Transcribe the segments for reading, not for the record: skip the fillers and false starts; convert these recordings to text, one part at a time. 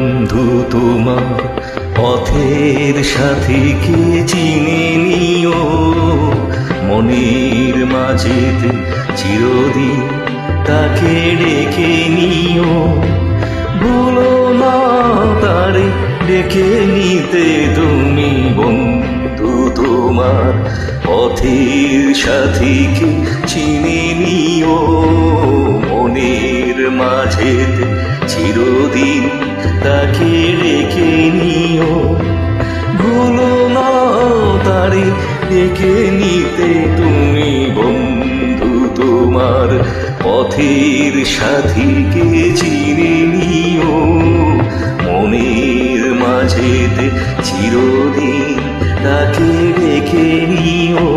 বন্ধু তোমার পথের সাথীকে চিনে নিও, মনের মাঝেতে চিরদিন তাকে ডেকে নিও। ভুলো না তারে ডেকে নিতে তুমি, বন্ধু তোমার পথের সাথীকে চিনে নিও, মনের মাঝেতে চিরদিন তাকে রেখে নিও। ভুলো না তারে ডেকে নিতে তুমি, বন্ধু তোমার পথের সাথীকে চিনে নিও, মনের মাঝেতে চিরদিন তাকে রেখে নিও।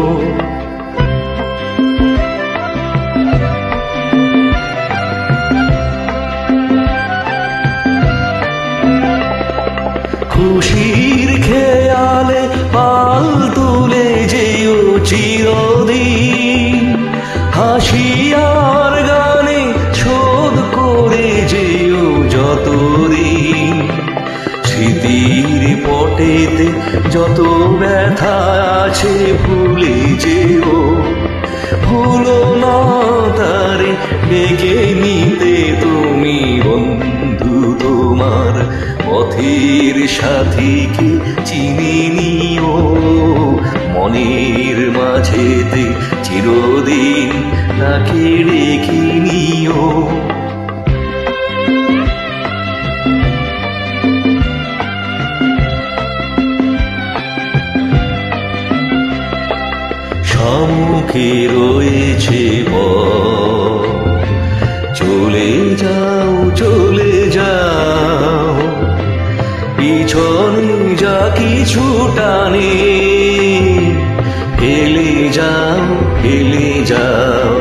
খুশির খেয়ালে পাল তুলে যেও চিরদিন, হাসি আর গানে শোধ করে যেও যতদিন। স্মৃতির পটেতে যত ব্যথা আছে ভুলে যেও, ভুলো না তারে ডেকে নিতে তুমি, বন্ধু তোমার পথের সাথীকে চিনে নিও, মনের মাঝেতে চিরদিন তাকে রেখে নিও। সম্মুখে রয়েছে পথ, চলে যাও চলে যাও, পিছনে যা কিছু টানে ফেলে যাও ফেলে যাও।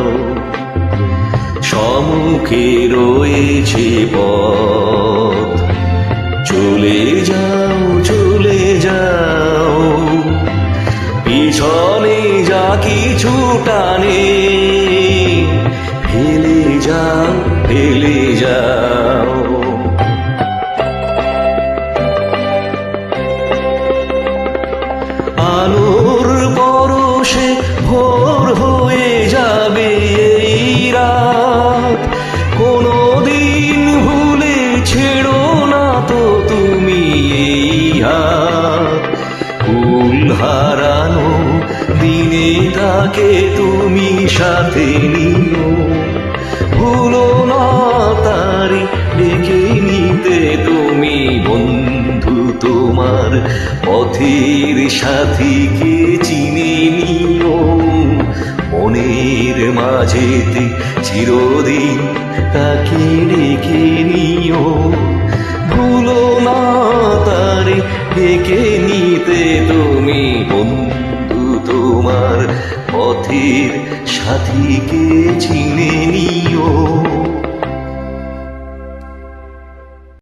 সম্মুখে রয়েছে পথ, চলে যাও চলে যাও, পিছনে যা কিছু টানে ফেলে যাও ফেলে যাও। আলোর পরশে ভোর হয়ে যাবে এই রাত, কোনদিন ভুলে ছেড়ো না তো তুমি এই হাত। ফুল হারানো দিনে তাকে তুমি সাথে নিও, ভুলো না তারে ডেকে নিতে তুমি, বন্ধু তোমার পথের সাথীকে চিনে নিও, মনের মাঝেতে চিরদিন তাকে ডেকে নিও। ভুলো না তারে ডেকে নিতে তুমি, বন্ধু তোমার পথের সাথীকে চিনে